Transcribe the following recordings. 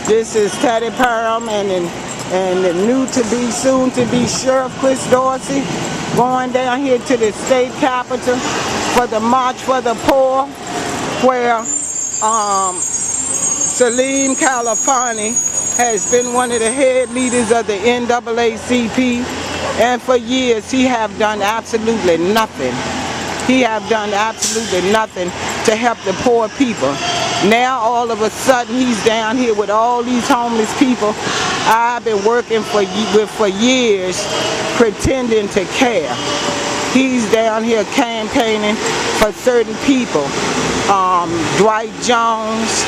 This is Teddy Perham and the soon to be Sheriff Chris Dorsey going down here to the state capitol for the March for the Poor, where Salim Californi has been one of the head leaders of the NAACP, and for years he have done absolutely nothing. He have done absolutely nothing to help the poor people. Now all of a sudden he's down here with all these homeless people I've been working with for years, pretending to care. He's down here campaigning for certain people. Dwight Jones,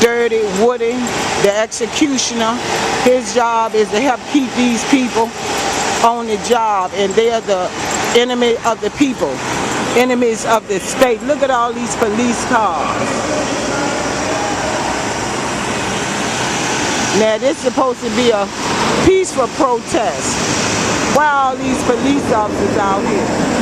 Dirty Woody, the executioner. His job is to help keep these people on the job, and they're the enemy of the people, enemies of the state. Look at all these police cars. Now this is supposed to be a peaceful protest. Why are all these police officers out here?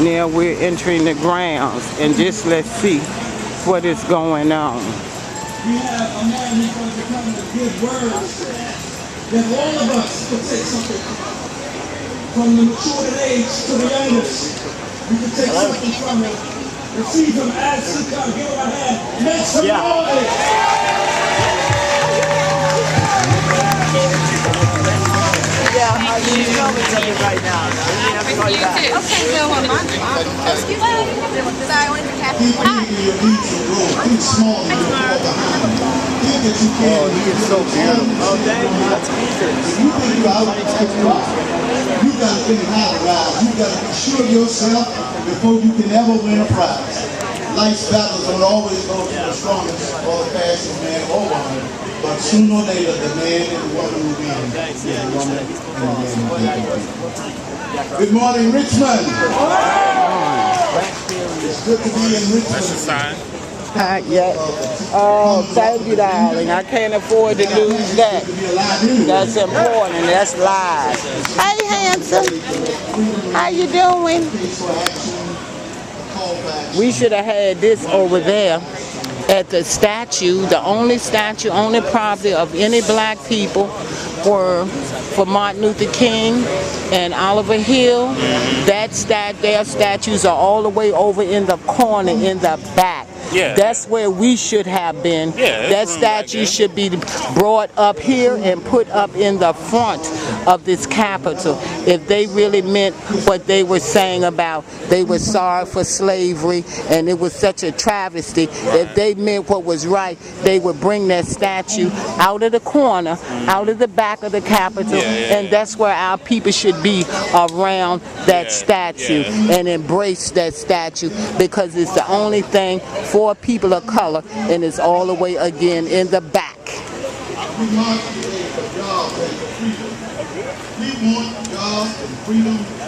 Now we're entering the grounds, and just let's see what is going on. We have a man who's going to come with good words that all of us could take something from the mature age to the youngest. We could take something from him. Receive him as he comes. Give him a hand. Make some noise. Yeah, she's filming something right now. I have to call you back. Okay, so excuse me. So I wanted to catch you. Hi. Oh, he is so beautiful. Oh, thank you. That's Peter. You got to think how to rise. You got to be sure of yourself before you can ever win a prize. Life's battles don't always go to the strongest or the fastest man or woman, but sooner or later the man and the woman will win. Good morning, Richmond. It's good to be in Richmond. That's a sign. Yeah. Oh, thank you, darling. I can't afford to lose that. That's important. That's live. Hey, handsome. How you doing? We should have had this over there at the statue, the only statue, only property of any black people were for Martin Luther King and Oliver Hill. Their statues are all the way over in the corner in the back. Yeah. That's where we should have been. Yeah, that statue should be brought up here and put up in the front of this Capitol. If they really meant what they were saying about they were sorry for slavery and it was such a travesty, if they meant what was right, they would bring that statue out of the corner, out of the back of the Capitol, and that's where our people should be, around that statue and embrace that statue, because it's the only thing for people of color, and it's all the way again in the back.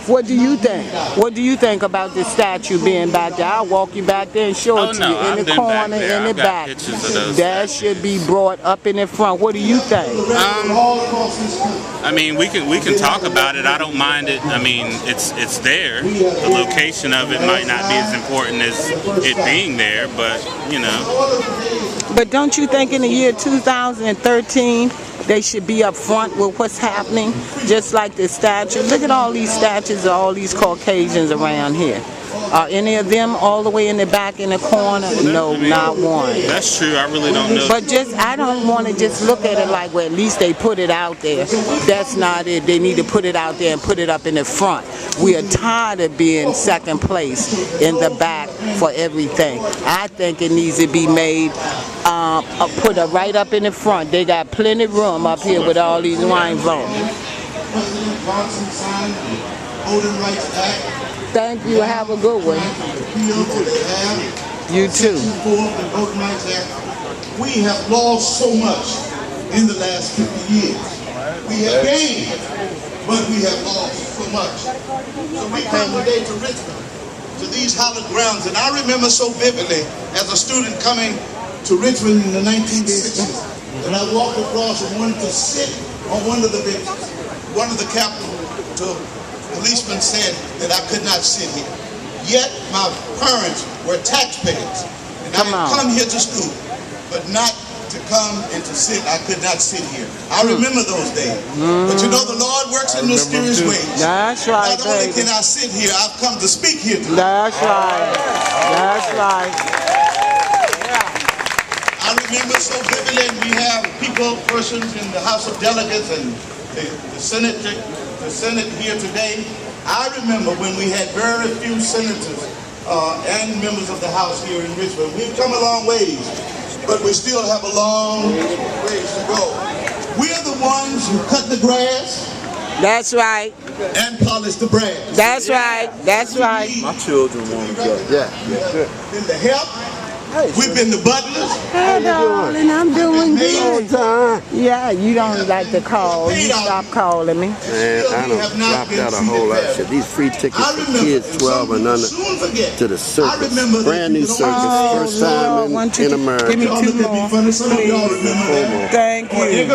What do you think? What do you think about this statue being back there? I'll walk you back there and show it to you. In the corner, in the back. That should be brought up in the front. What do you think? I mean, we can talk about it. I don't mind it. I mean, it's there. The location of it might not be as important as it being there, but you know. But don't you think in the year 2013 they should be up front with what's happening, just like the statue? Look at all these statues of all these Caucasians around here. Are any of them all the way in the back in the corner? No, not one. That's true. I really don't know. But I don't want to just look at it like, well, at least they put it out there. That's not it. They need to put it out there and put it up in the front. We are tired of being second place in the back for everything. I think it needs to be made, put it right up in the front. They got plenty of room up here with all these wine vaults. President Johnson signed Voting Rights Act. Thank you. Have a good one. You too. We have lost so much in the last 50 years. We have gained but we have lost so much. So we come today to Richmond, to these hallowed grounds, and I remember so vividly as a student coming to Richmond in the 1960s, and I walked across and wanted to sit on one of the benches, one of the capitals. The policeman said that I could not sit here. Yet my parents were taxpayers, and I had come here to school, but not to come and to sit. I could not sit here. I remember those days. But you know, the Lord works in mysterious ways. That's right, Not only baby. can I sit here, I've come to speak here today. That's right. That's right. I remember so vividly, and we have persons in the House of Delegates and the Senate here today. I remember when we had very few senators and members of the House here in Richmond. We've come a long ways, but we still have a long ways to go. We're the ones who cut the grass. That's right. And polish the brass. That's right. That's right. My children want to go. Yeah. Been the help. We've been the butlers. Hey, darling, I'm doing good. Time. Yeah, you don't like to call. You stop calling me. Man, I done dropped out a whole lot of shit. These free tickets for kids 12 and under to the circus. Brand new circus. First time in America. Give me two more. Thank you.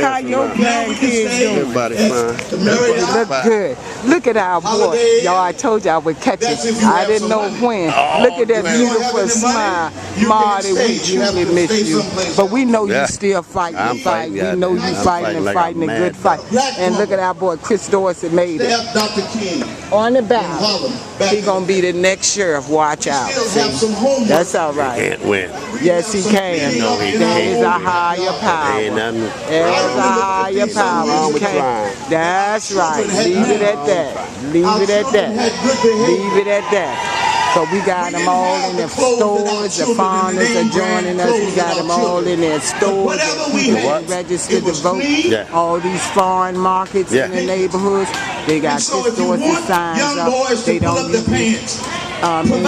How your grandkids doing? Everybody fine. Look good. Look at our boy. Y'all, I told y'all I would catch it. I didn't know when. Look at that beautiful smile. Marty, we truly miss you. But we know you still fighting the fight. We know you fighting and fighting a good fight. And look at our boy Chris Dorsey made it. Dr. King. On the ballot. He gonna be the next sheriff. Watch out. See? That's all right. Can't win. Yes, he can. No, he There's can't. a higher power. Ain't nothing. There's a higher power. We can't. That's right. Leave it at that. Leave it at that. Leave it at that. So we got them all in the stores. The farmers are joining us. We got them all in their stores. People registered to vote. Yeah. All these foreign markets in the neighborhoods. They got Chris Dorsey signs up. They don't engage in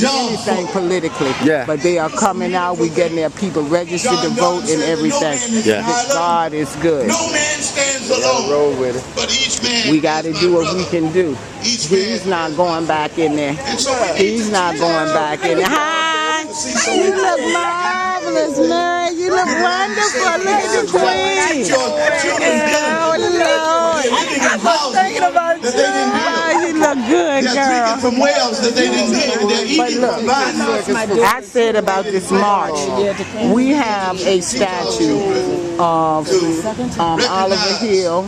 anything politically. Yeah. But they are coming out. We getting their people registered to vote and everything. Yeah. God is good. No man stands alone. Roll with it. But each man. We got to do what we can do. He's not going back in there. He's not going back in there. Hi! You look marvelous, man. You look wonderful. Look at the queen. Oh, Lord. I was thinking about you. Oh, you look good, girl. From Wales that they didn't get. They're eating But look, I said about this march, we have a statue of Oliver Hill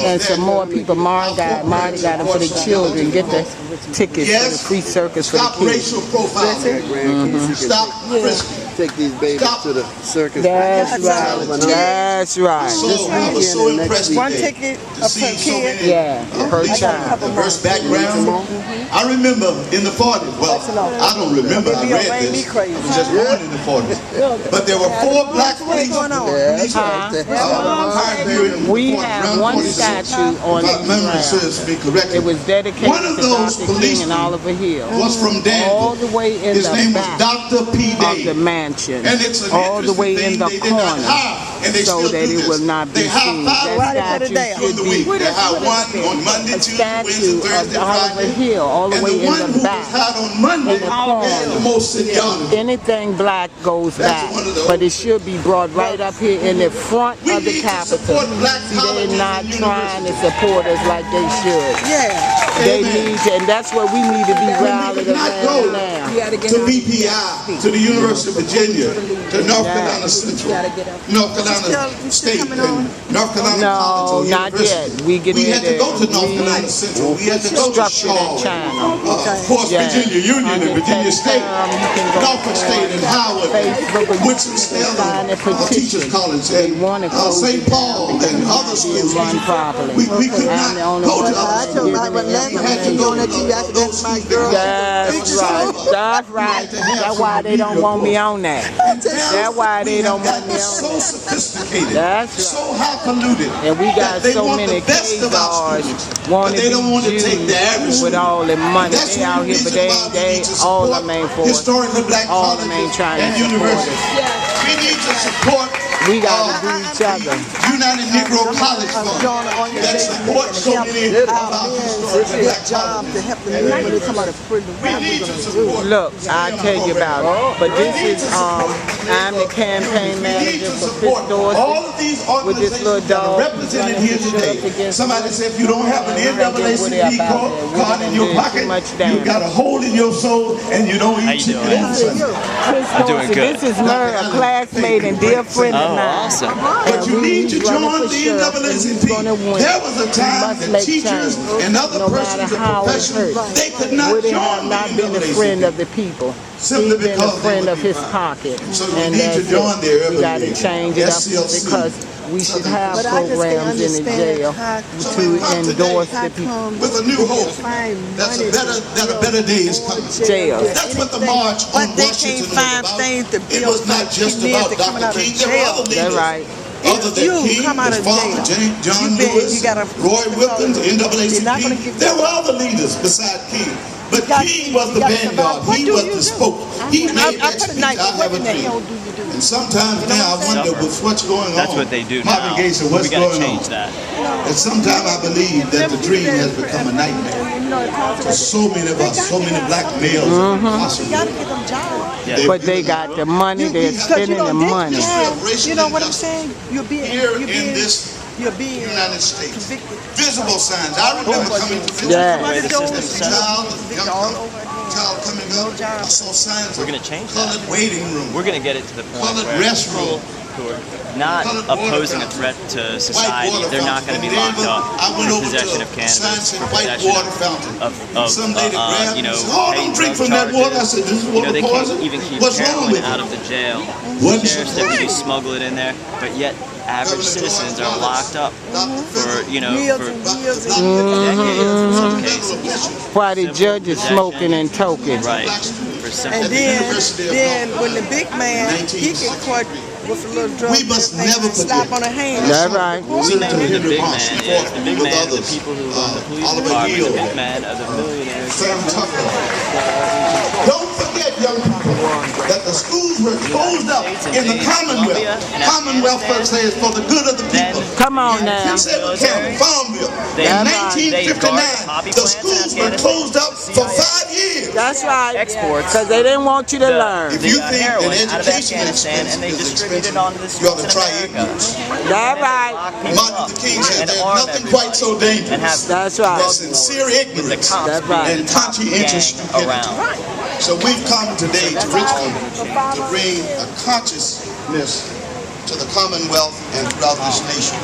and some more people. Marty got them for the children. Get the tickets for the free circus for the Stop kids. racial profiling. Stop frisking. Take these babies to the circus. That's right. That's right. I was so impressed One today ticket to see so many Yeah, per child. diverse backgrounds. I remember in the 40s, well, I don't remember, I read this, I was just born in the 40s, but there were 4 black policemen hired here in We Fort have around one 46. statue on If my the memory ground. serves me correctly. It was dedicated One of to those Dr. King policemen and Oliver Hill. was from Danville. All the way in His the name was back Dr. P. of the Day. mansion. And it's an All the interesting way thing, in the they did not corner. hire, and they So still that do it this. will not be They hire seen. 5 That statue during should the be week. They hire one on Monday, a Tuesday, Wednesday, statue Thursday, of Oliver Friday. Hill all the And way the one in who the was back. hired on Monday In the corner. had the most seniority. Anything black goes That's back, one of those. but it should be brought right up here in the front We of the need to Capitol. support black See, they're colleges not and trying to universities. support us like they should. Yeah. They Amen. need to, and that's what we need to be rallied We could not go around now. to BPI, to the University of Virginia, to North Carolina Central, North Carolina State, and North Carolina No, College or not University. yet. We get We in had to there. go to North Carolina Central. We had to go to Structured in Shaw. China. Of course, Yeah. Virginia Union Under and Virginia Teddy State, Tom, you can go Norfolk State and Howard, Facebook or Winston-Salem, sign a petition. Teachers College, They and want to close St. it down Paul because and it's other not schools. being run properly. We could I'm not the only go one to other that's schools. giving We had to go to That's my girl. That's right. That's right. That's why they don't want me on that. That's why they don't want me on so that. sophisticated, That's so highfalutin, And we got that they so want many the best of our K-Stars students, want but to they don't want to be take the average Jews with student. all the money. That's They out one here, but reason why we they need to all support the main force. historically black All the colleges main trying to and support universities. us. We need to support We got to do each other. United Negro College Fund. That's support so many of our historical black colleges. We need to support. Look, I'll tell you about it. But this is, I'm the campaign manager for Chris Dorsey. All of these with this little organizations that are dog represented here today. Somebody said if you don't have an NAACP card in your pocket, you got a hole in your soul and you don't eat chicken on Sunday. Chris Dorsey, this is Murray, a classmate and dear friend of mine. Awesome. But you need to join the NAACP. There was a time that teachers and other persons of profession, they could not Would join have the not been a friend NAACP. of the people. Simply He's been a because they friend would of be his proud. pocket. So we And need to that's join it. there. We got to change it up SCLC. because we should have But I just can't programs in the jail So to we come endorse today the people. with a new hope. That's a better day is coming. Jail. That's what the march on But they Washington can't was find about. things to It build was not just men about to come Dr. out of King. There were jail. other That's leaders. right. Other than You King, come out his of father, jail. John You been- Lewis, you gotta- Roy Wilkins, You're not gonna NAACP. get- There were other leaders besides King. But got- King was the you gotta vanguard. survive. He What was do you the do? spoke. He made I that put a speech, knife. I What have a in the dream. hell do you do? And sometimes now I wonder with what's going on. That's what they do Marvin now. Gaye said, what's We gotta going change on? that. And sometimes I believe that the dream has become a nightmare. For so many of us, so many black males are You incarcerated. gotta get them jobs. Yeah. But they got the money, they're spending the money. You know what I'm saying? You're being, Here you're in being, this you're being United States, convicted. visible signs. I remember coming to visit Yeah. The way the as a system's set up. child, Convicted all over again. child coming up. I saw signs We're of gonna change that. colored waiting room. We're going to get it to the point Colored where restroom. people who are not Colored water opposing a fountain. threat to White society, water they're not going to be locked fountain. up I went for over possession to of a cannabis, science and for white possession water fountain. of Some lady grabbed you me know, and said, oh, paid don't drink drug from that water. I charges. said, this is You know, water they poison. can't even keep What's wrong heroin with out it? of the jail. What? Sheriff's deputies smuggle it in there, but yet average citizens are locked up for, you know, Years for and years and decades in some cases. Why the judge is smoking and toking. Right. For simple And then when the big man, he get caught with a little drug, We must never slap forget. on a hand. That's right. We know who the Henry big man Moss, is. fought The big with man are the others. people who run the police Oliver department. Gill. The big man are the millionaires. Sam Tucker. Don't forget, young people, that the schools were closed up in the Commonwealth first says for the good of the people. Come on now. Prince Edward County, Farmville. They- In they guard 1959, poppy the plants in schools were Afghanistan. closed up for 5 years. That's right. Exports. Because they didn't want you to learn. If you think heroin that out of education Afghanistan and they is distribute it expensive, on the you ought streets to in try America. ignorance. That's right. Lock people Martin up Luther King said and there's arm nothing quite so everybody. dangerous And have That's right. as sincere with the ignorance cops That's being right. the and top conscientious gang stupidity. around. So we've come today to Richmond to bring a consciousness to the Commonwealth and throughout this nation.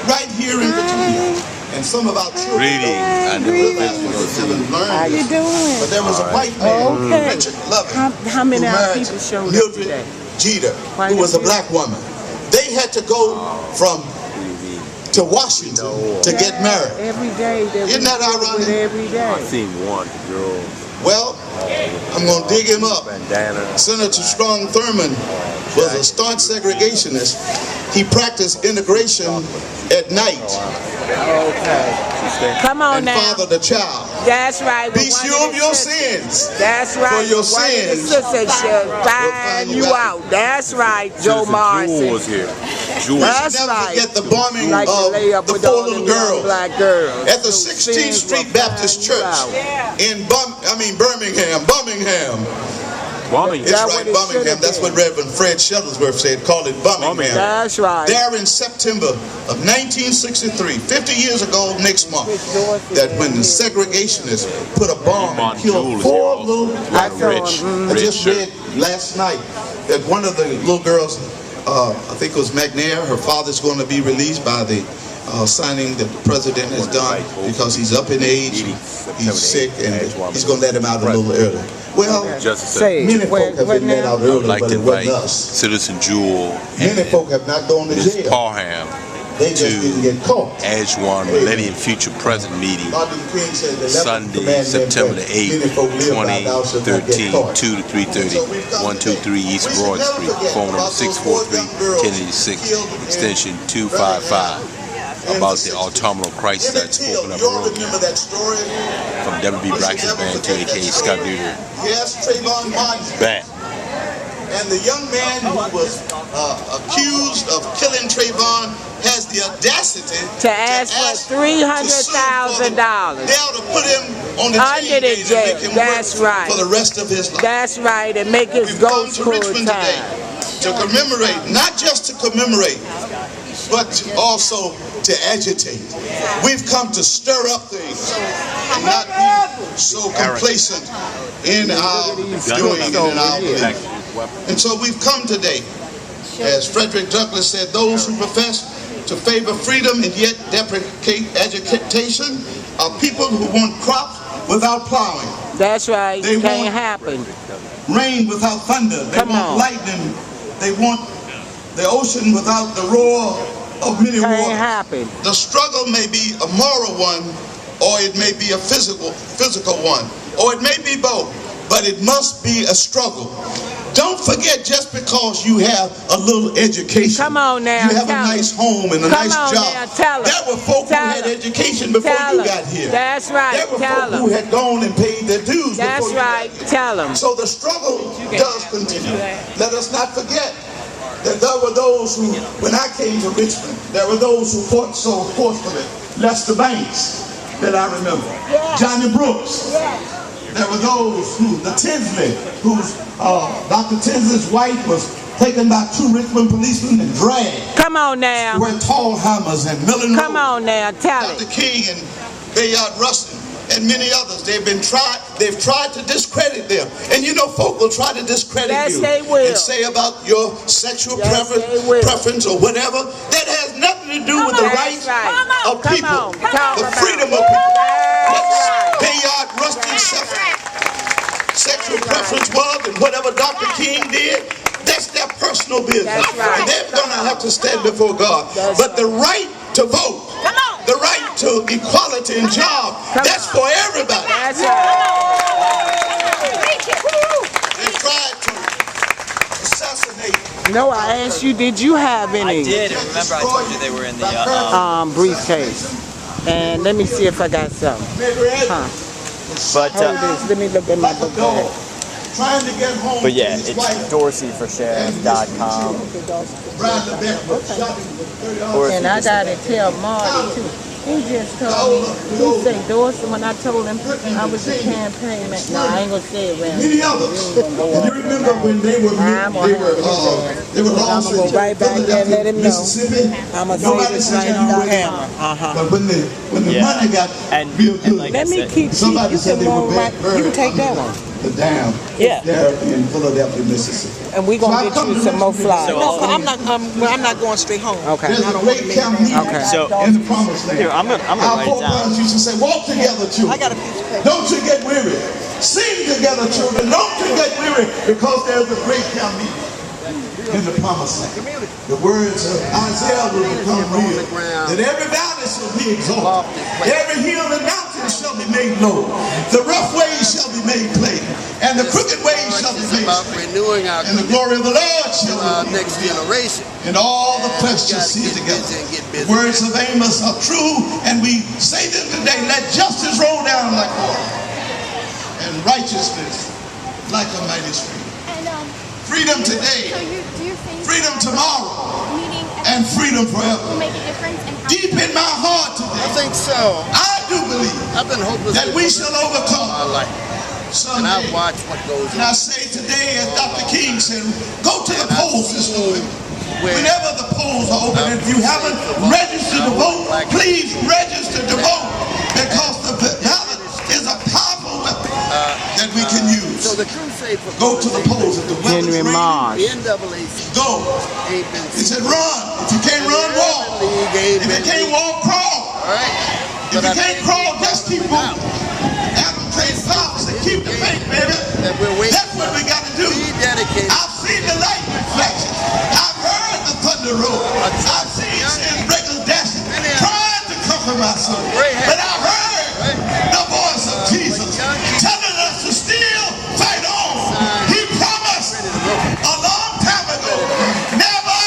Right here in Virginia. And some of our children haven't learned How you this. doing? But there was a white man, Okay. Richard Lovett, How many who other married people showed up Mildred today? Jeter, Why who you was a feel- black woman. They had to go to Washington to get married. Every day. Isn't that ironic? Every day. Seen one girl, Well, I'm going to dig him up. bandana. Senator Strong Thurmond was a staunch segregationist. He practiced integration at night Come on and now. fathered a child. That's right. Be One sure of the your sisters- sins. That's right. For your One of the sins sisters should find find you you out. That's right, Joe Morrison. here. That's Never right. forget the bombing Like to of lay up the with 4 all little them young girls black girls. at the Those 16th sins Street will Baptist find you Church out. in Birmingham. It's That's what right, it Birmingham. should've That's what been. Reverend Fred Shuttlesworth said. Called it Birmingham. That's right. There in September of 1963, 50 years ago next month, that when the segregationists put a bomb and killed 4 little black girls. I just read last night that one of the little girls, I think it was McNair, her father's going to be released by the signing that the president has done because he's up in age, he's sick, and he's going to let him out a little early. Well, Say many it. folk have been let out early, I'd like but to it wasn't invite us. Citizen Jewel Many folk have not gone to Ms. jail. Parham They just didn't get caught. Adjuan Millennium Future President meeting Martin Luther King said the 11th Sunday, commandment September the that many 8th, folk live by, thou shalt not get 2013, caught. 2 to 3:30, 123 East Broad Street, phone number 643-1086, extension 255, about the autumnal crisis Emmett that's Till, spoken of you all earlier, remember that story? from W.B. Braxton's band to a.k.a. Scott Beaver. Yes, Trayvon Martin. Back. And the young man who was accused of killing Trayvon has the audacity To ask for $300,000. They'll to put him on the Under the chain jail. and make him That's work right. for the rest of his life. That's right, and make his We've come ghost to full Richmond today time. to commemorate, not just to commemorate, but also to agitate. We've come to stir up things and not be so complacent in our doing and in our belief. And so we've come today, as Frederick Douglass said, those who profess to favor freedom and yet deprecate agitation are people who want crops without plowing. That's right, They can't want- happen. Rain without thunder. They Come want on. lightning. They want the ocean without the roar of many Can't waters. happen. The struggle may be a moral one, or it may be a physical one, or it may be both, but it must be a struggle. Don't forget, just because you have a little education, Come on now, you have a tell nice them. home and a Come nice on job. now, tell them. There were folk who Tell had them. education before Tell you them. got here. That's right, There were tell folk them. who had gone and paid their dues That's before you got right, here. tell them. So the struggle does continue. Let us not forget that there were those who, when I came to Richmond, there were those who fought so forcefully. Lester Banks, that I remember. Johnny Brooks. There were those who, the Tinsley, whose Dr. Tinsley's wife was taken by 2 Richmond policemen and dragged. Come on now. Where Tall Hammers and Millen Come Road. on now, tell Dr. it. King and Bayard Rustin and many others. They've tried to discredit them. And you know, folk will try to discredit Yes, you they will. and say about your sexual Yes, they will. preference or whatever. That has nothing to do with the rights right. of Come people, on, talk the about freedom it. of people. What That's right. Bayard Rustin's sexual preference was, and whatever Dr. King did, that's their personal business. That's right. And they're going to have to stand before God. But the right to vote, the right to equality and job, that's for everybody. That's right. They tried to assassinate. No, I asked you, did you have I any did. Remember, I told you they were in the. briefcase? And let me see if I got some. But Hold this, let me look at my book bag. Trying to get home But yeah, to his it's wife. DorseyForSheriff.com. Bradley Beck was shopping for $30. And I gotta tell Marty too. He just told me, he said, Dorsey, when I told him I was a campaign man. No, I ain't gonna say it, man. Many others. And you remember when they were I'm gonna I'm gonna go right back there and let him know. Mississippi. I'm gonna say Nobody this said right you on were camera. But when the Yeah. money got And- real and good, like- Let me keep somebody you said can they roll were right. very You can take that one. the dam Yeah. there in Philadelphia, Mississippi. And we gonna get you some more flies. So, No, I'm not going straight home. Okay. There's a great camp meeting Okay. So, in the promised land. here, I'm gonna Our write it down. forefathers used to say, walk together, children. I got a piece of paper. Don't you get weary. Sing together, children. Don't you get weary, because there's a great camp meeting in the promised land. The words of Isaiah will become real. That every valley shall be exalted. Every hill and mountain shall be made low. The rough ways shall be made plain. And the crooked ways shall be made straight. renewing our And the glory of the Lord shall be next generation. and all the flesh shall see it together. The words of Amos are true, and we say them today. Let justice roll down like water, and righteousness like a mighty stream. Freedom today, So do you think freedom tomorrow, meeting and freedom will forever. make a difference in how Deep in my heart I today, think so. I do believe I've been hopeless that we shall my overcome life, and I've someday. watched what goes And I on. say today, as Dr. King said, go to the polls this morning. Whenever the polls are open, if you haven't registered to vote, please register to vote, because the ballot is a powerful weapon that we can use. So the crusade for Go to the polls at the weather's Henry raining. Marsh. the NAACP Go. ain't been He said, run. If you can't run, walk. league ain't If you been can't league. walk, crawl. All right. If But you I can't think crawl, just keep moving. Adam Trace Fox and keep the faith, baby. that we're waiting. That's what we got to do. Be dedicated. I've seen the light reflections. I've heard the thunder roll. I've seen breakers dashing, trying to comfort my soul. But I heard the voice of Jesus telling us to still fight on. He promised a long time ago never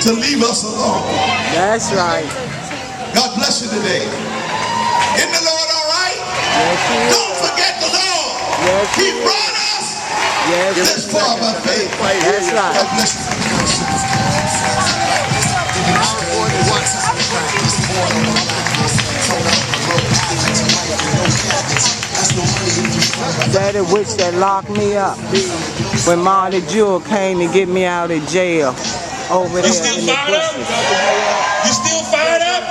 to leave us alone. That's right. God bless you today. Isn't the Lord all right? Yes, he is. Don't forget the Lord. Yes, He he is. brought us Yes, This far by faith. that's right. God bless you. That is which that locked me up when Marty Jewell came to get me out of jail over there in the bushes. You still fired up?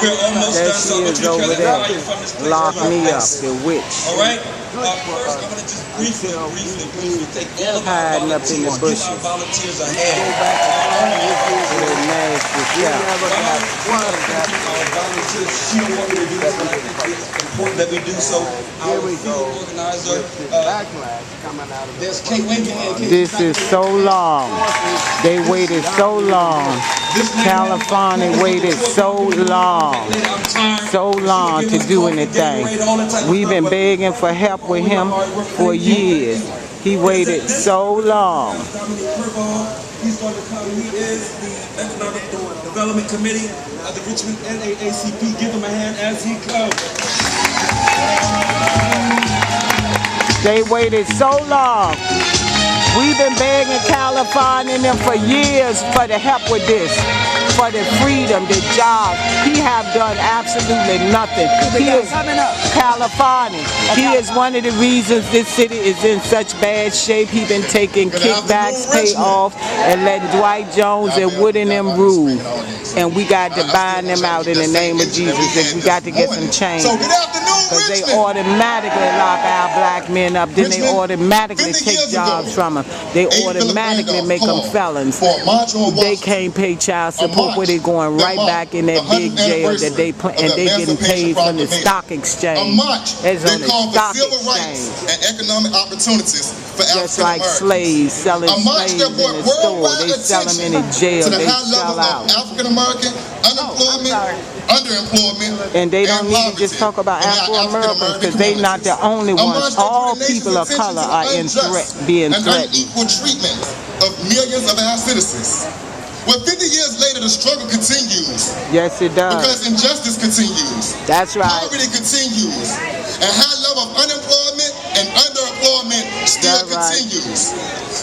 We're almost There done, so she I want is you to over try to there, value from this place. locked me up, the witch, All right? First, I'm going to just briefly take all of our hiding up in the volunteers, bushes. give our volunteers a hand. with her nasty self. Our volunteers, she don't want me to do this, but I think it's important that we do so. Our field organizer, there's Kate, wave your hand, Kate. This is so long. They waited so long. California waited so long to do anything. We've been begging for help with him for years. He waited so long. He's going to come. He is the Economic Development Committee of the Richmond NAACP. Give him a hand as he comes. They waited so long. We've been begging California and them for years for the help with this, for the freedom, the jobs. He have done absolutely nothing. He is California. He is one of the reasons this city is in such bad shape. He been taking kickbacks, pay off, and letting Dwight Jones and Wood and them rule. And we got to bind them out in the name of Jesus. And we got to get some change. Because they automatically lock our black men up. Then they automatically take jobs from them. They automatically make them felons. They can't pay child support where they going right back in that big jail that they and they getting paid from the stock exchange. It's on the stock exchange. And economic opportunities for Just like slaves, selling slaves in the store. They sell them in the jail. They sell out. African American unemployment, underemployment, And they don't need to just talk about Afro-Americans because they not the only ones. All people of color are being threatened. Unequal treatment of millions of our citizens. Well, 50 years later, the struggle continues. Yes, it does. Because injustice continues. That's right. Poverty continues. And high level of unemployment and underemployment still continues.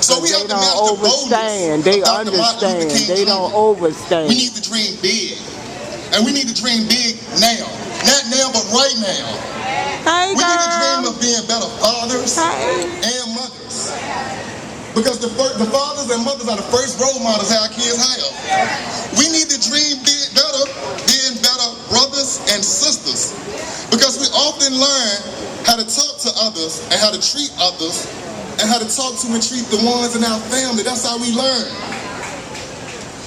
So we have to match the boldness. They understand. They don't overstand. We need to dream big. And we need to dream big now. Not now, but right now. Hey, we need to dream of being better fathers and mothers. Because the fathers and mothers are the first role models our kids have. We need to dream better, being better brothers and sisters. Because we often learn how to talk to others and how to treat others and how to talk to and treat the ones in our family. That's how we learn.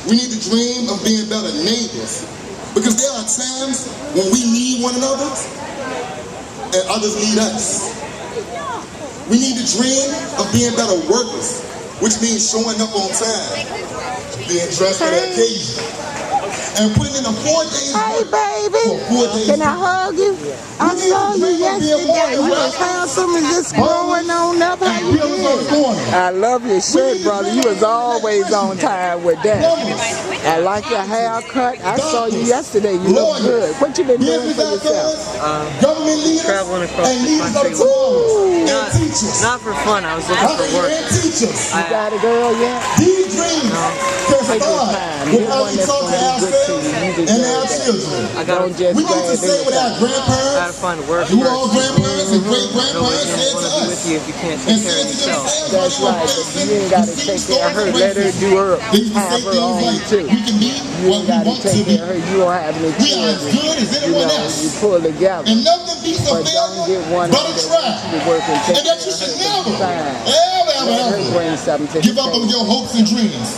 We need to dream of being better neighbors. Because there are times when we need one another and others need us. We need to dream of being better workers, which means showing up on time, being dressed for the occasion, and putting in a 4 days Hey, work baby. for 4 days. Can I hug you? I saw you yesterday. You was handsome and just growing on up. How you doing? I love your shirt, brother. You was always on time with that. I like your haircut. I saw you yesterday. You look good. What you been doing for yourself? Government leaders traveling across and the leaders of country. tomorrow and teachers. Not for fun. I was looking for work. And teachers. You got a girl yet? These dreams can Take your start time. with Get how one we that's talk to gonna be good to ourselves you. You and deserve our that. children. I got Don't just We need to grab say what our I grandparents, gotta find work who first. all grandparents and great Nobody grandparents doesn't said want to to be with us. you if you can't And take care said of to yourself. themselves, That's right, but you ain't got to take care of her. Let her do her, They used to have say her things own like, too. we can be You what ain't we got to want to take be. care of her. You don't have any We are as children. good as You anyone know, else. you pull together. And nothing beats a But don't get failure one but a that try. wants you to work and take And that you care should of her. never, Fine. ever, Let her bring something to give the up on table. your hopes and dreams.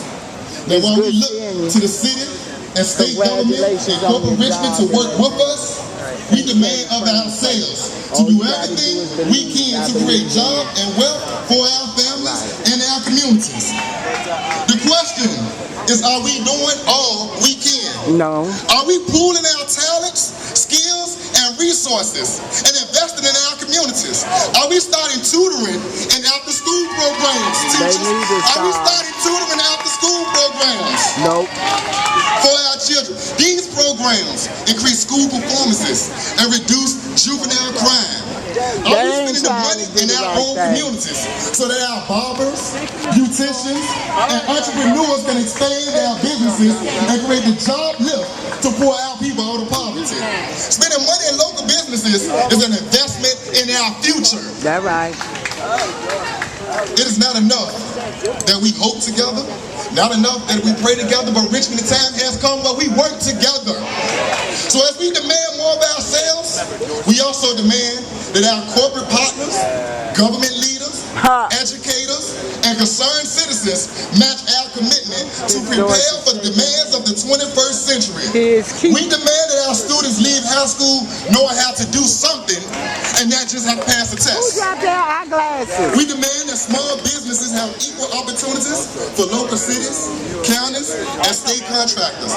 That when we good look seeing you. to the city and state government Congratulations and on corporate your Richmond job. to work with us, we demand of ourselves to All do you gotta do everything is believe. we can I to create believe. jobs and wealth for our families and our communities. The question is, are we doing all we can? No. Are we pooling our talents, skills, and resources and investing in our communities? Are we starting tutoring and after-school programs, teachers? need to Are we start. starting tutoring and after-school programs Nope. for our children? These programs, increase school performances, and reduce juvenile crime. Are we spending the money in our own communities so that our barbers, beauticians, and entrepreneurs can expand their businesses and create the job lift to pour our people out of poverty? Spending money in local businesses is an investment in our future. That's right. It is not enough that we hope together, not enough that we pray together, but Richmond, the time has come where we work together. So as we demand more of ourselves, we also demand that our corporate partners, government leaders, educators, and concerned citizens match our commitment to prepare for the demands of the 21st century. We demand that our students leave high school knowing how to do something and not just have to pass a test. Who got their eyeglasses? We demand that small businesses have equal opportunities for local cities, counties, and state contractors.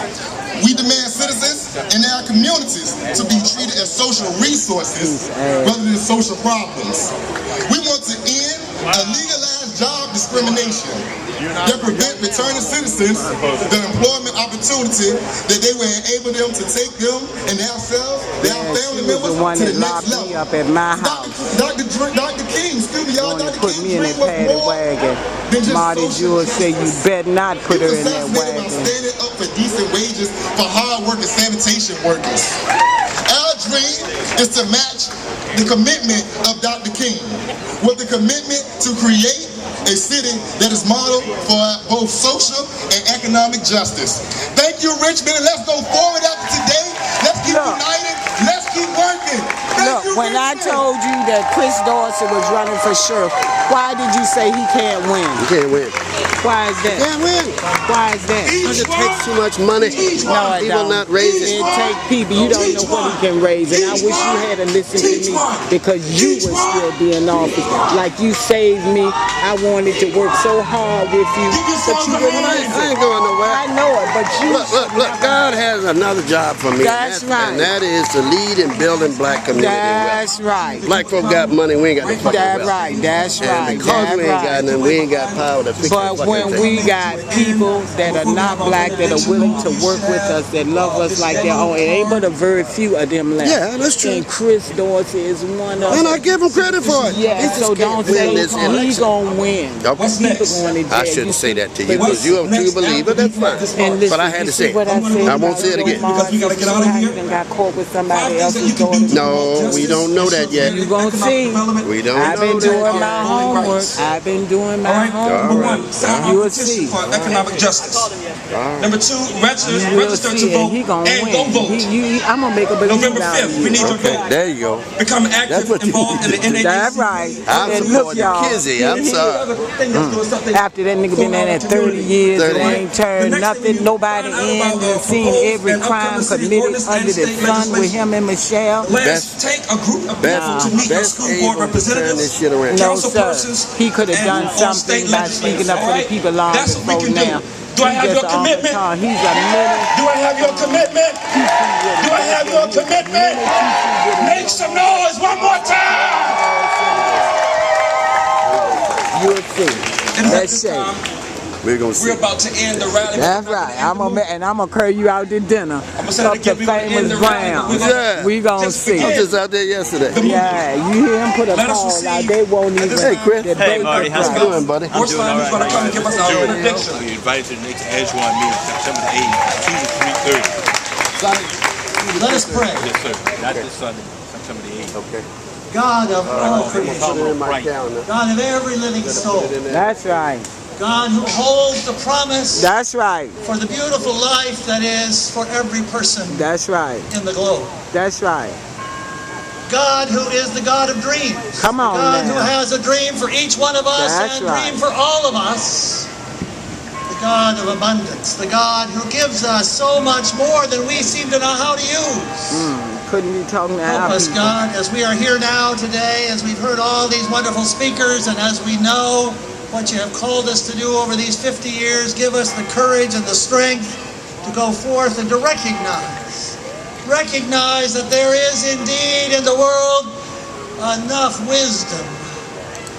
We demand citizens in our communities to be treated as social resources rather than social problems. We want to end a legalized job discrimination that prevent returning citizens the employment opportunity that they will enable them to take them and themselves, their family members to the next level. Up at my house. Dr. King, excuse me, y'all, Dr. Put me in that paddy wagon. Marty Jewell said you better not put her in that wagon. Standing up for decent wages for hard working sanitation workers. Our dream is to match the commitment of Dr. King with the commitment to create a city that is modeled for both social and economic justice. Thank you, Richmond, and let's go forward after today. Let's keep united. Let's keep working. Look, when I told you that Chris Dorsey was running for sheriff, why did you say he can't win? He can't win. Why is that? He can't win. Why is that? Because it takes too much money. No, it People don't. not raising. It take people. You don't know what he can raise. And I wish you had to listen to me because you would still be in office. Like you saved me. I wanted to work so hard with you, but you wouldn't listen. I ain't going nowhere. I know it, but you... Look, God has another job for me. That's right. And that is to lead in building black community That's wealth. right. Black folk got money, we ain't got no fucking That's wealth. right. That's right. And because we ain't got nothing, we ain't got power to fix But when we got people that are not black, that are willing to work with us, that love us like their own, it ain't but a very few of them left. Yeah, that's true. And Chris Dorsey is one of them. And I give him credit for it. Yeah, so don't say he gonna win. Okay. I shouldn't say that to you because you're a true believer. That's fine. But I had to say it. I won't say it again. Because we gotta get out of here. Got caught with somebody else's daughter. No, we don't know that yet. You gonna see. We don't I've been know doing that my yet. homework. I've been doing my homework. Number one, sign You a will petition see. for economic justice. Number two, register to vote He gonna and win. go vote. I'm gonna make a believe November out 5th, of we you. need your Okay, vote. there you go. Become active, what you involved in the NAACP. That's right. I'm And supporting y'all, Kizzy. I'm sorry. after that nigga been in there 30 years, it ain't turned nothing, nobody in, and seen every crime committed under the sun with him and Michelle. Let's take a group of people to meet your school board Turn this representatives, shit around. No, council sir. persons, He could have and done on something state by speaking up for the legislators, people long That's what we before can do. now. Do I have your commitment? He's a minute. Do I have your commitment? Do I have your commitment? Make some noise one more time. You'll see. Let's see. We're gonna see. We're about to end the rally. That's right. I'm gonna carry you out to dinner. say Up that to again, we gonna end famous the rally, Brown. but Yeah. We gonna Just see. I was just out there yesterday. Yeah, you hear him put a Let us call out. receive- They won't even. Hey, Chris. debate Hey, Marty, the how's it How you price. doing, buddy? Horse Line is going to come and give us our benediction. We invited to the next Edgewater meeting September the 8th, 2 to 3:30. Let us pray. Yes, sir. Not this Sunday, September the 8th. Okay. God of all creation, Put it in my calendar. God of every living soul, That's right. God who holds the promise That's right. for the beautiful life that is for every person That's right. in the globe. That's right. God who is the God of dreams. Come on God now. who has a dream for each one of us That's and a right. dream for all of us. The God of abundance. The God who gives us so much more than we seem to know how to use. Couldn't be talking to our Help us, people. God, as we are here now today, as we've heard all these wonderful speakers, and as we know what you have called us to do over these 50 years, give us the courage and the strength to go forth and to recognize that there is indeed in the world enough wisdom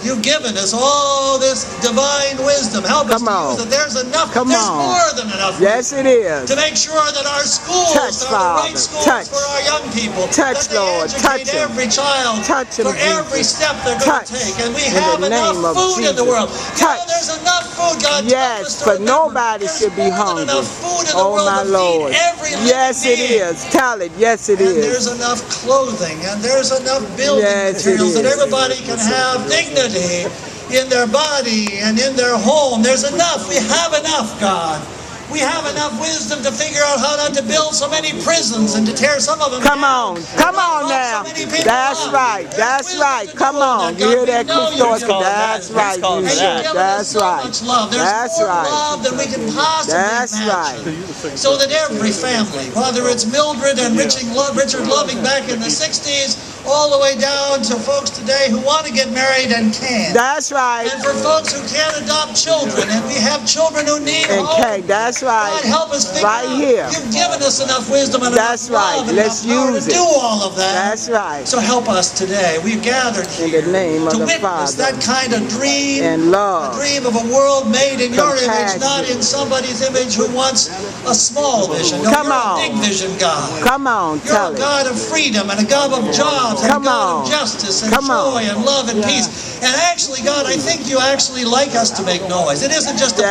You've given us all this divine wisdom. Help us to use it. There's enough. There's more than enough. Yes, it is. To make sure that our schools are the right schools for our young people. Touch, Lord. Touch them. Every child Touch them, for every step they're going to take. And we in have the enough name of food in the Jesus. world. Touch. There's enough food, God. Yes, for nobody should be hungry. Oh, my Lord. Yes, it is. Tell it. Yes, it is. And there's enough clothing, and there's enough building materials that everybody can have dignity in their body and in their home. There's enough. We have enough, God. We have enough wisdom to figure out how not to build so many prisons and to tear some of them down. Come on now. That's right. That's right. Come on. You hear that, Chris? That's right. That's right. That's right. Love that we can possibly imagine. So that every family, whether it's Mildred and Richard Loving back in the 60s, all the way down to folks today who want to get married and can. That's right. And for folks who can't adopt children, and we have children who need hope. That's right. God, help us figure out. Here. You've given us enough wisdom and enough love and Let's enough power use to do all of that. That's right. So help us today. We've gathered here in the name of to the witness Father that kind of dream and love. A dream of a world made in your image, not in somebody's image who wants a small vision. No, you're a big vision, God. Come on, you're a God of freedom and a God of jobs and a God of justice and joy and love and peace. And actually, God, I think you actually like us to make noise. It isn't just a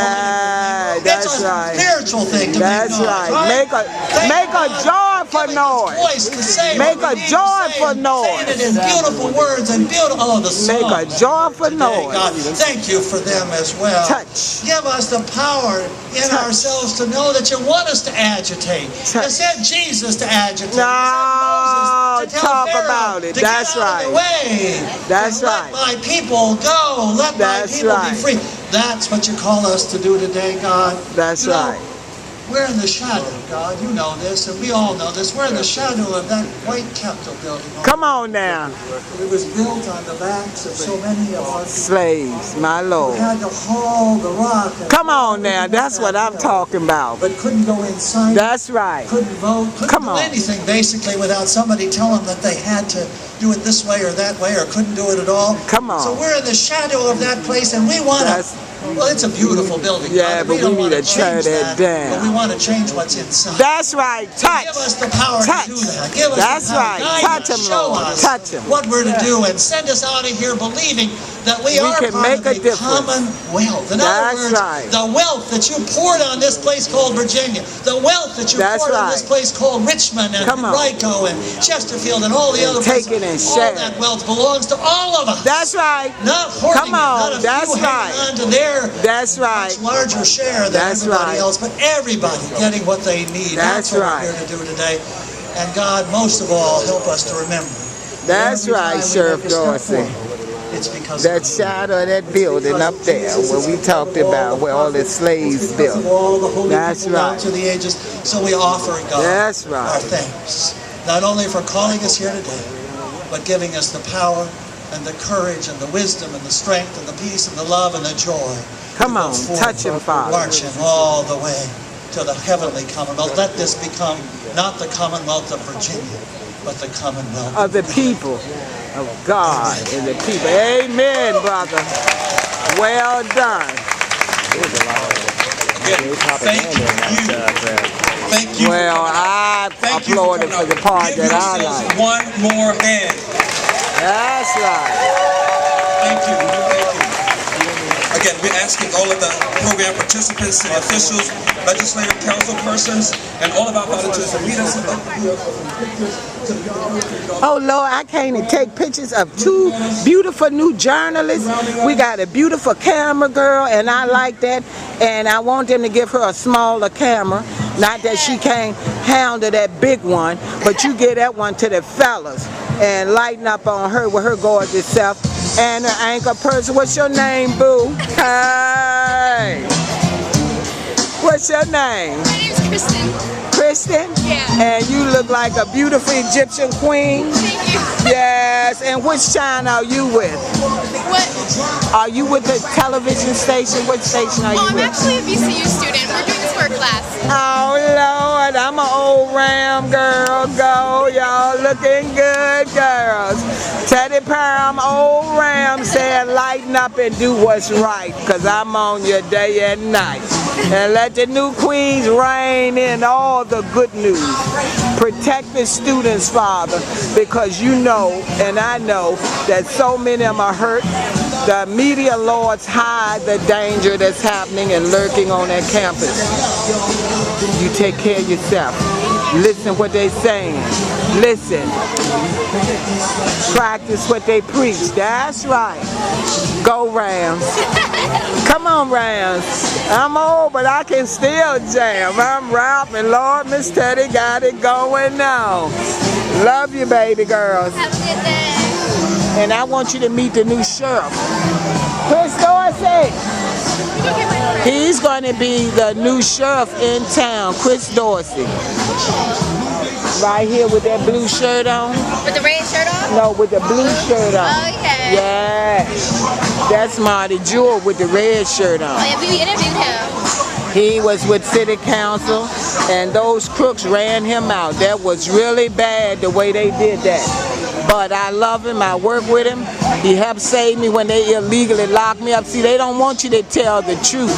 political thing. It's a spiritual thing to make noise. Make a joyful noise. Make a joyful noise. Saying it in beautiful words and beautiful. Oh, the song. Make a joyful noise. God, thank you for them as well. Touch. Give us the power in ourselves to know that you want us to agitate. You said Jesus to agitate. No, talk about it. That's right. That's right. Let my people go. Let my people be free. That's what you call us to do today, God. That's right. We're in the shadow, God. You know this, and we all know this. We're in the shadow of that white Capitol building. Come on now. It was built on the backs of so many of our slaves, my Lord. We had to haul the rock. Come on now. That's what I'm talking about. But couldn't go inside. That's right. Couldn't vote. Couldn't do anything, basically, without somebody telling them that they had to do it this way or that way, or couldn't do it at all. Come on. So we're in the shadow of that place, and we want to. Well, it's a beautiful building. Yeah, but we need to tear that down. But we want to change what's inside. That's right. Touch. Give us the power to do that. Give us That's the power. right. Touch him, Lord. Touch him. What we're to do, and send us out of here believing that we are can part make of a difference. commonwealth. In other words, the wealth that you poured on this place called Virginia, the wealth that you poured on this place called Richmond and Henrico and Chesterfield and all the other places, all that wealth belongs to all of us. That's right. Not hoarding Come on. it, not a That's few right. hanging on to their much larger share than everybody else, but everybody getting what they need. That's what we're here to do today. And God, most of all, help us to remember. That's right, Sheriff Dorsey. It's because that shadow of that building up there where we talked about where all the slaves built. That's right. To the ages, so we offer God our thanks, not only for calling us here today, but giving us the power and the courage and the wisdom and the strength and the peace and the love and the joy. Come on, touch him, Father. March him all the way to the heavenly commonwealth. Let this become not the commonwealth of Virginia, but the commonwealth of the people of God and the people. Amen, brother. Well done. Thank you. Well, I applauded for the part that I like. One more hand. That's right. Thank you. Again, we're asking all of the program participants, city officials, legislative council persons, and all of our volunteers to meet us. Oh Lord, I came to take pictures of two beautiful new journalists. We got a beautiful camera girl, and I like that. And I want them to give her a smaller camera. Not that she can't handle that big one, but you give that one to the fellas and lighten up on her with her gorgeous self. And her anchor person, what's your name, boo? Hey! What's your name? My name's Kristen. Kristen? Yeah. And you look like a beautiful Egyptian queen. Thank you. Yes. And which channel are you with? What? Are you with the television station? Which station are you with? I'm actually a VCU student. We're doing this for a class. Oh Lord, I'm an old Ram girl. Go, y'all looking good, girls. Teddy Perm, old Ram said, lighten up and do what's right, because I'm on you day and night. And let the new queens reign in all the good news. Protect the students, Father, because you know, and I know, that so many of them are hurt. The media lords hide the danger that's happening and lurking on that campus. You take care of yourself. Listen what they saying. Listen. Practice what they preach. That's right. Go Rams. Come on, Rams. I'm old, but I can still jam. I'm rapping. Lord, Miss Teddy got it going now. Love you, baby girls. Have a good day. And I want you to meet the new sheriff. Chris Dorsey. He's going to be the new sheriff in town, Chris Dorsey. Right here with that blue shirt on. With the red shirt on? No, with the blue shirt on. Oh, yeah. Yeah. That's Marty Jewell with the red shirt on. Oh, yeah, we interviewed him. He was with city council, and those crooks ran him out. That was really bad the way they did that. But I love him. I work with him. He helped save me when they illegally locked me up. See, they don't want you to tell the truth.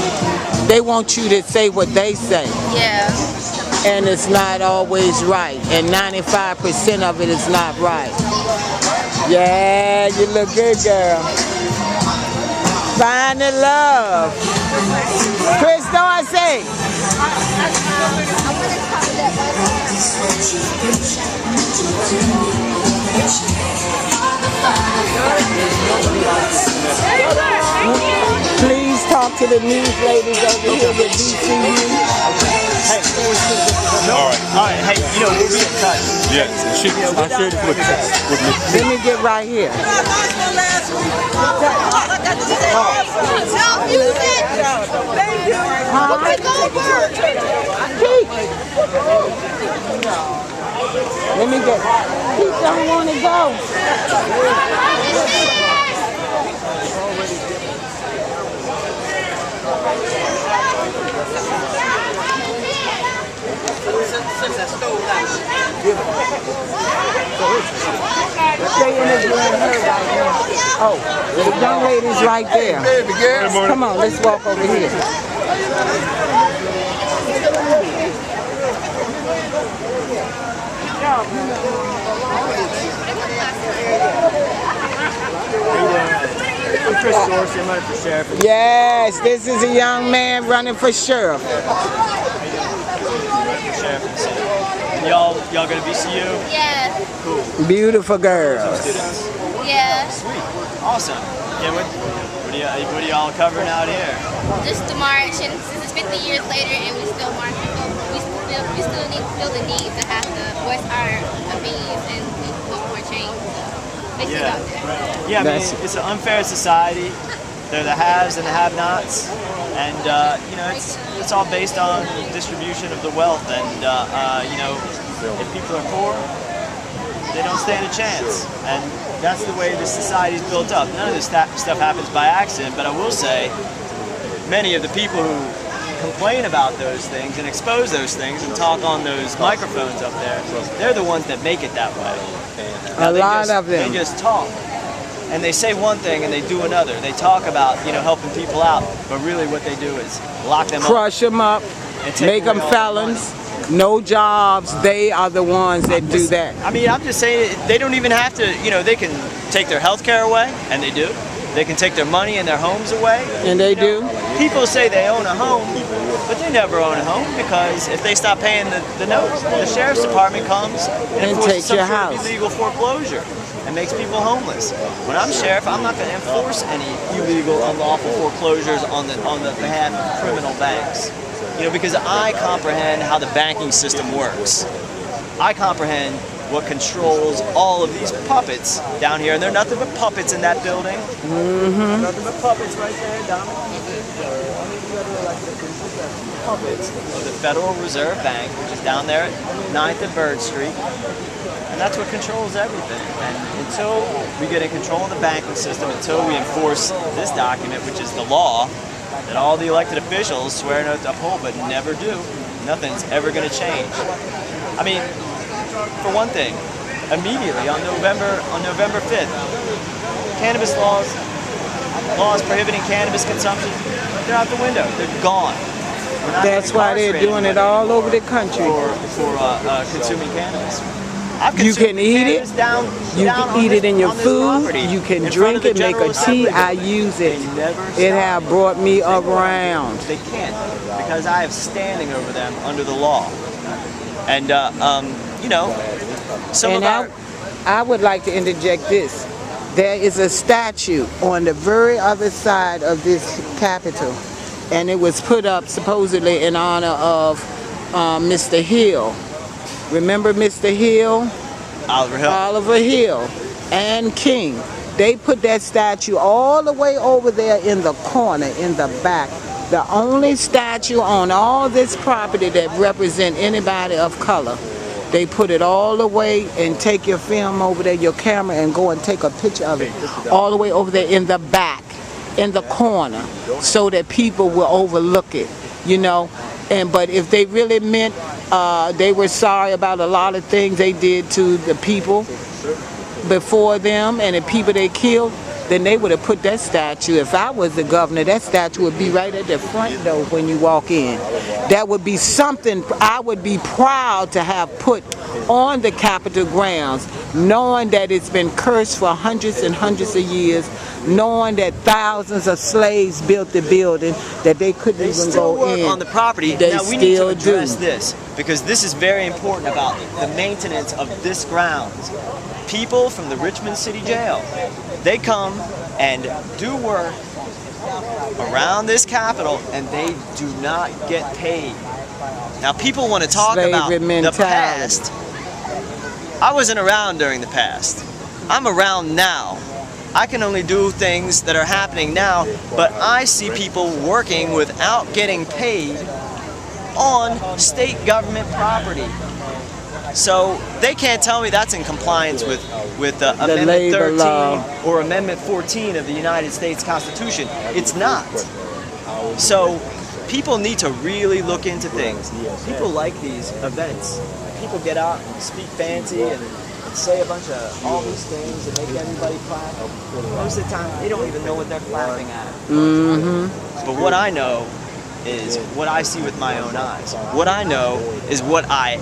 They want you to say what they say. Yeah. And it's not always right. And 95% of it is not right. Yeah, you look good, girl. Find the love. Chris Dorsey. Please talk to the news ladies over here with DCU. All right. Hey, you know, we'll be in touch. Yes, I shared it with me. Let me get right here. Let me get. He don't want to go. Stay in this room here right now. Oh, the young lady's right there. Come on, let's walk over here. I'm Chris Dorsey. I'm running for sheriff. Yes, this is a young man running for sheriff. Y'all go to VCU? Yeah. Cool. Beautiful girls. Yeah. Sweet. Awesome. Yeah. What are y'all covering out here? Just the march, and since it's 50 years later, and we still marching, we still feel the need to have to voice our opinions and look for change. Basically about that. Yeah. I mean, it's an unfair society. They're the haves and the have-nots, and you know, it's all based on distribution of the wealth. And you know, if people are poor, they don't stand a chance. And that's the way this society is built up. None of this stuff happens by accident. But I will say, many of the people who complain about those things and expose those things and talk on those microphones up there, they're the ones that make it that way. A lot of them. They just talk. And they say one thing and they do another. They talk about, you know, helping people out, but really what they do is lock them up. Crush them up, make them felons, no jobs. They are the ones that do that. I mean, I'm just saying, they don't even have to, you know, they can take their health care away, and they do. They can take their money and their homes away. And they do. People say they own a home, but they never own a home, because if they stop paying the notes, the sheriff's department comes and takes your house. Illegal foreclosure and makes people homeless. When I'm sheriff, I'm not going to enforce any illegal, unlawful foreclosures on the behalf of criminal banks. You know, because I comprehend how the banking system works. I comprehend what controls all of these puppets down here, and they're nothing but puppets in that building. Mm-hmm. Nothing but puppets right there, Dominic. Puppets of the Federal Reserve Bank, which is down there at 9th and Bird Street. And that's what controls everything. And until we get in control of the banking system, until we enforce this document, which is the law, that all the elected officials swear an oath to uphold but never do, nothing's ever going to change. I mean, for one thing, immediately on November 5th, cannabis laws laws prohibiting cannabis consumption, they're out the window. They're gone. That's why they're doing it all over the country. For consuming cannabis. You can eat it. You can eat it in your food. You can drink it, make a tea. I use it. It have brought me around. They can't because I have standing over them under the law. And you know, I would like to interject this. There is a statue on the very other side of this Capitol, and it was put up supposedly in honor of Mr. Hill. Remember Mr. Hill? Oliver Hill. Oliver Hill and King. They put that statue all the way over there in the corner, in the back. The only statue on all this property that represent anybody of color. They put it all the way, and take your film over there, your camera, and go and take a picture of it. All the way over there in the back, in the corner, so that people will overlook it, you know. But if they really meant they were sorry about a lot of things they did to the people before them and the people they killed, then they would have put that statue. If I was the governor, that statue would be right at the front door when you walk in. That would be something I would be proud to have put on the Capitol grounds, knowing that it's been cursed for hundreds and hundreds of years, knowing that thousands of slaves built the building, that they couldn't even go in. On the property. They now we need to still address do. this because this is very important about the maintenance of this grounds. People from the Richmond City Jail, they come and do work around this Capitol and they do not get paid. Now people want to talk about the past. I wasn't around during the past. I'm around now. I can only do things that are happening now, but I see people working without getting paid on state government property. So they can't tell me that's in compliance with Amendment 13 or Amendment 14 of the United States Constitution. It's not. So people need to really look into things. People like these events. People get out and speak fancy and say a bunch of all these things and make everybody clap. Most of the time, they don't even know what they're clapping at. But what I know is what I see with my own eyes. What I know is what I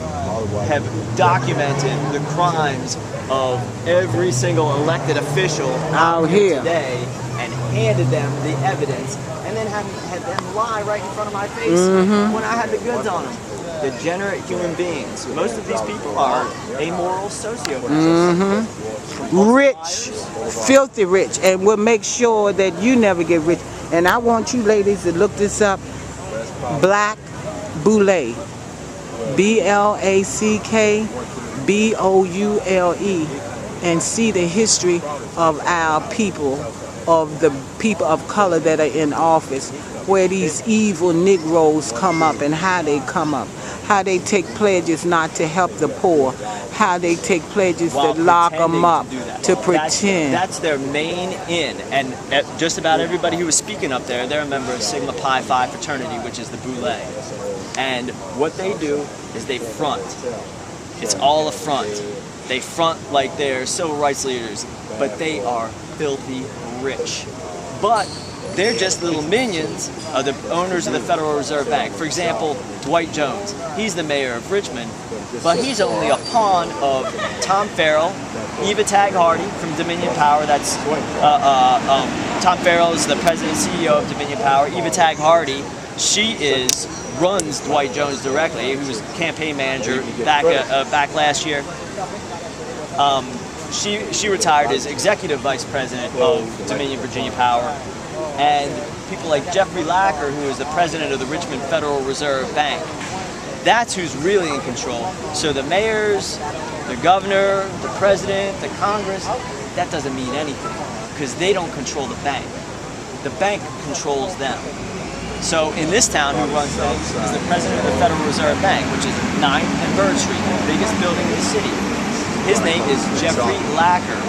have documented, the crimes of every single elected official out here today, and handed them the evidence, and then had them lie right in front of my face when I had the goods on them. Degenerate human beings. Most of these people are amoral sociopaths. Rich, filthy rich, and we'll make sure that you never get rich. And I want you ladies to look this up. Black Boule, BLACKBOULE, and see the history of our people, of the people of color that are in office, where these evil Negroes come up and how they come up, how they take pledges not to help the poor, how they take pledges to lock them up, to pretend. That's their main in, and just about everybody who was speaking up there, they're a member of Sigma Pi Phi fraternity, which is the Boule. And what they do is they front. It's all a front. They front like they're civil rights leaders, but they are filthy rich. But they're just little minions of the owners of the Federal Reserve Bank. For example, Dwight Jones. He's the mayor of Richmond, but he's only a pawn of Tom Farrell, Eva Tag Hardy from Dominion Power. That's Tom Farrell is the president and CEO of Dominion Power. Eva Tag Hardy, she runs Dwight Jones directly, who was campaign manager back last year. She retired as executive vice president of Dominion Virginia Power. And people like Jeffrey Lacker, who is the president of the Richmond Federal Reserve Bank, that's who's really in control. So the mayors, the governor, the president, the Congress, that doesn't mean anything because they don't control the bank. The bank controls them. So in this town, who runs things is the president of the Federal Reserve Bank, which is 9th and Bird Street, the biggest building in the city. His name is Jeffrey Lacker.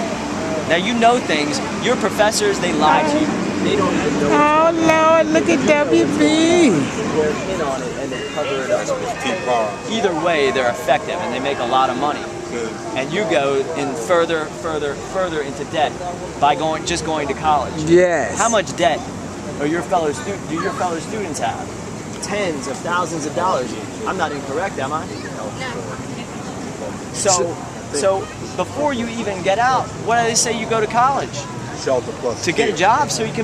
Now you know things. Your professors, they lie to you. They don't even know. Oh Lord, look at WB. They're in on it and they cover it up. Either way, they're effective and they make a lot of money. and you go in further into debt by just going to college. Yes. How much debt do your fellow students have? Tens of thousands of dollars. I'm not incorrect, am I? So before you even get out, what do they say? You go to college Shelter plus to get a job so you can